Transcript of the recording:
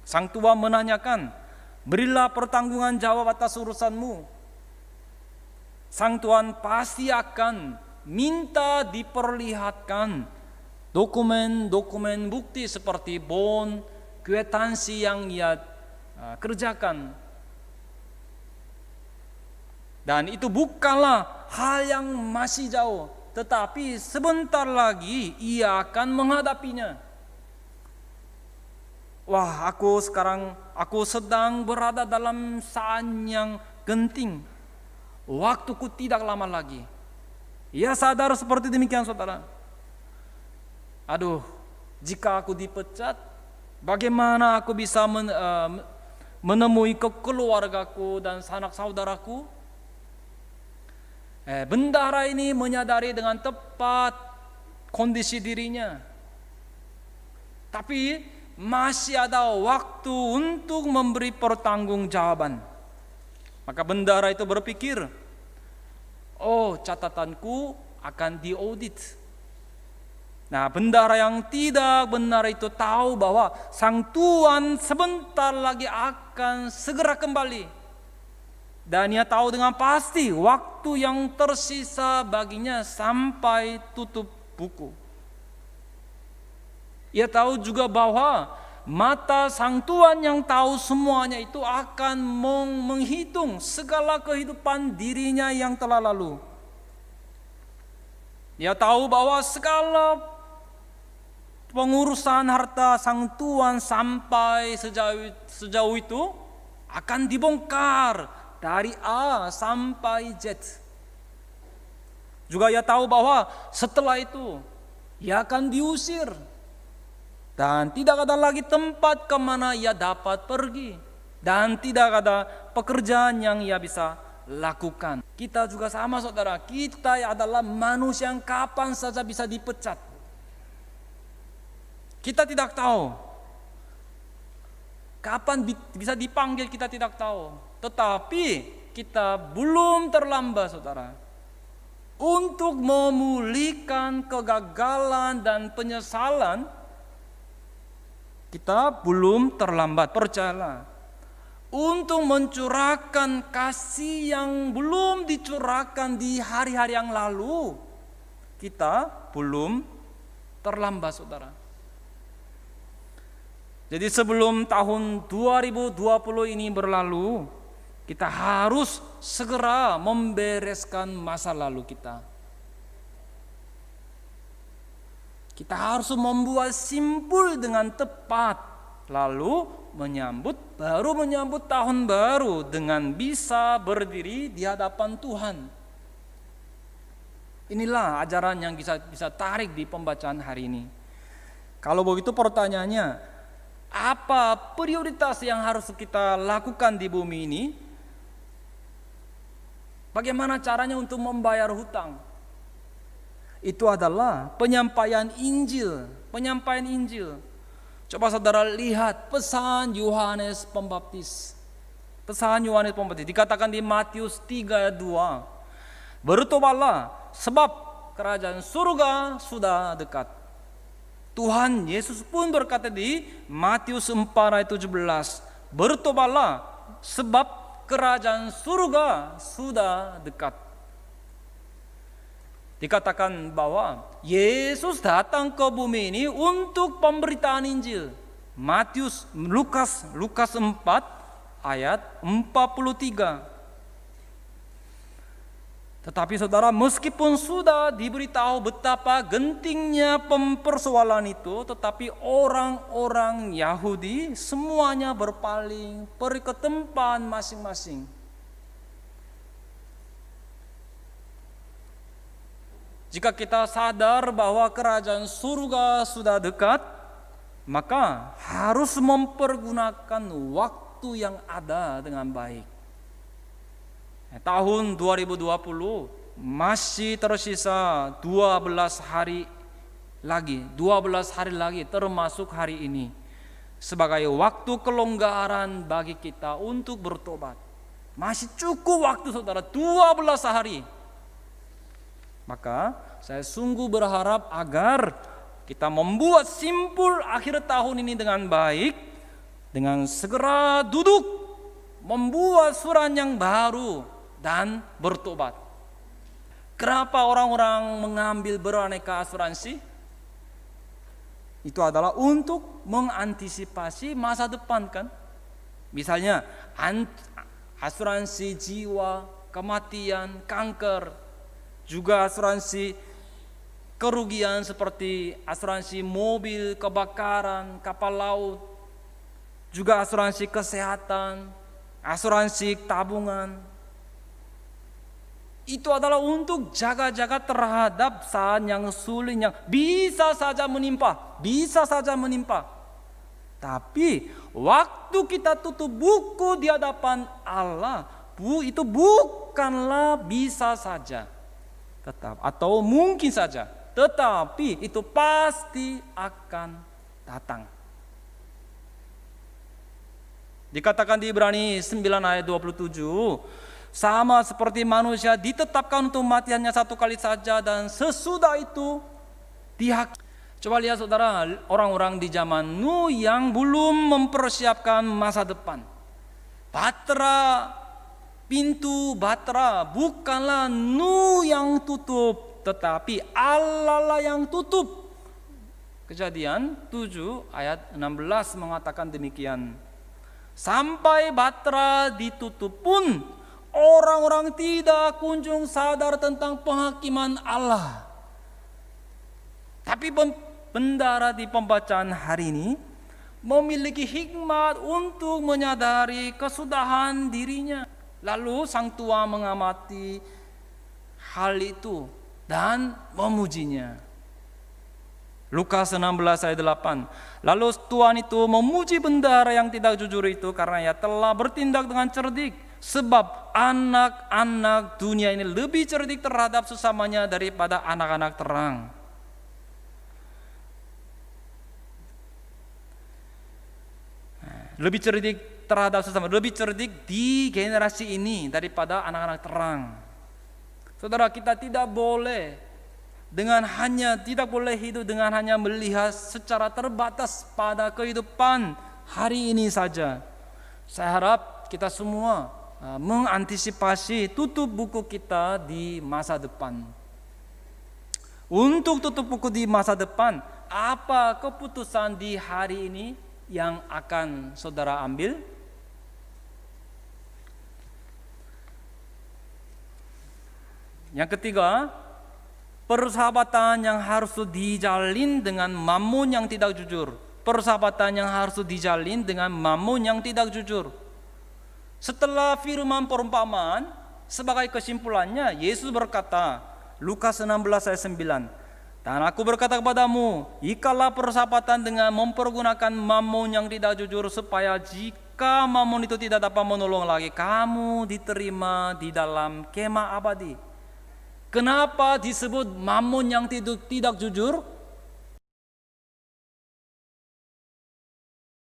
Sang tua menanyakan, berilah pertanggungan jawab atas urusanmu. Sang Tuhan pasti akan minta diperlihatkan dokumen-dokumen bukti seperti bond, kwitansi yang ia kerjakan. Dan itu bukanlah hal yang masih jauh, tetapi sebentar lagi ia akan menghadapinya. Wah, aku sedang berada dalam saat yang genting. Waktuku tidak lama lagi. Ia sadar seperti demikian, saudara. Aduh, jika aku dipecat, bagaimana aku bisa menemui keluargaku dan sanak saudaraku? Bendahara ini menyadari dengan tepat kondisi dirinya. Tapi masih ada waktu untuk memberi pertanggungjawaban. Maka bendahara itu berpikir, oh, catatanku akan diaudit. Nah, bendahara yang tidak benar itu tahu bahwa sang tuan sebentar lagi akan segera kembali. Dan ia tahu dengan pasti waktu yang tersisa baginya sampai tutup buku. Ia tahu juga bahwa mata sang tuan yang tahu semuanya itu akan menghitung segala kehidupan dirinya yang telah lalu. Ia tahu bahwa segala pengurusan harta sang tuan sampai sejauh itu akan dibongkar dari A sampai Z. Juga ia tahu bahwa setelah itu ia akan diusir. Dan tidak ada lagi tempat kemana ia dapat pergi. Dan tidak ada pekerjaan yang ia bisa lakukan. Kita juga sama, saudara. Kita adalah manusia yang kapan saja bisa dipecat. Kita tidak tahu. Kapan bisa dipanggil kita tidak tahu. Tetapi kita belum terlambat, saudara, untuk memulihkan kegagalan dan penyesalan. Kita belum terlambat, percayalah, untuk mencurahkan kasih yang belum dicurahkan di hari-hari yang lalu. Kita belum terlambat, saudara. Jadi sebelum tahun 2020 ini berlalu, kita harus segera membereskan masa lalu kita. Kita harus membuat simpul dengan tepat, lalu baru menyambut tahun baru dengan bisa berdiri di hadapan Tuhan. Inilah ajaran yang bisa tarik di pembacaan hari ini. Kalau begitu pertanyaannya, apa prioritas yang harus kita lakukan di bumi ini? Bagaimana caranya untuk membayar hutang? Itu adalah penyampaian Injil. Coba saudara lihat pesan Yohanes Pembaptis. Dikatakan di Matius 3 ayat 2. Bertobatlah sebab kerajaan surga sudah dekat. Tuhan Yesus pun berkata di Matius 4 ayat 17. Bertobatlah sebab kerajaan surga sudah dekat. Dikatakan bahwa Yesus datang ke bumi ini untuk pemberitaan Injil. Lukas 4 ayat 43. Tetapi saudara, meskipun sudah diberitahu betapa gentingnya persoalan itu, tetapi orang-orang Yahudi semuanya berpaling pergi ke tempat masing-masing. Jika kita sadar bahwa kerajaan surga sudah dekat, maka harus mempergunakan waktu yang ada dengan baik. Tahun 2020 masih tersisa 12 hari lagi termasuk hari ini sebagai waktu kelonggaran bagi kita untuk bertobat. Masih cukup waktu saudara, 12 hari. Maka saya sungguh berharap agar kita membuat simpul akhir tahun ini dengan baik, dengan segera duduk membuat surat yang baru dan bertobat. Kenapa orang-orang mengambil beraneka asuransi? Itu adalah untuk mengantisipasi masa depan kan. Misalnya asuransi jiwa, kematian, kanker, juga asuransi kerugian seperti asuransi mobil, kebakaran, kapal laut, juga asuransi kesehatan, asuransi tabungan. Itu adalah untuk jaga-jaga terhadap saat yang sulit yang bisa saja menimpa, Tapi waktu kita tutup buku di hadapan Allah, itu bukanlah bisa saja, atau mungkin saja, tetapi itu pasti akan datang. Dikatakan di Ibrani 9 ayat 27, sama seperti manusia ditetapkan untuk matiannya satu kali saja dan sesudah itu Coba lihat saudara, orang-orang di zaman Nuh yang belum mempersiapkan masa depan. Pintu Batra bukanlah Nuh yang tutup, tetapi Allah lah yang tutup. Kejadian 7 ayat 16 mengatakan demikian. Sampai Batra ditutup pun orang-orang tidak kunjung sadar tentang penghakiman Allah. Tapi bendara di pembacaan hari ini memiliki hikmat untuk menyadari kesudahan dirinya. Lalu sang tua mengamati hal itu dan memujinya. Lukas 16 ayat 8. Lalu tuan itu memuji bendara yang tidak jujur itu karena ia telah bertindak dengan cerdik. Sebab anak-anak dunia ini lebih cerdik terhadap sesamanya daripada anak-anak terang. Lebih cerdik terhadap sesama, lebih cerdik di generasi ini daripada anak-anak terang. Saudara, kita tidak boleh hidup dengan hanya melihat secara terbatas pada kehidupan hari ini saja. Saya harap kita semua mengantisipasi tutup buku kita di masa depan. Untuk tutup buku di masa depan, apa keputusan di hari ini yang akan saudara ambil? Yang ketiga, persahabatan yang harus dijalin dengan mamun yang tidak jujur. Persahabatan yang harus dijalin dengan mamun yang tidak jujur. Setelah firman perumpamaan, sebagai kesimpulannya Yesus berkata, Lukas 16 ayat 9, dan aku berkata kepadamu, ikalah persahabatan dengan mempergunakan mamun yang tidak jujur, supaya jika mamun itu tidak dapat menolong lagi, kamu diterima di dalam kemah abadi. Kenapa disebut mamun yang tidak jujur?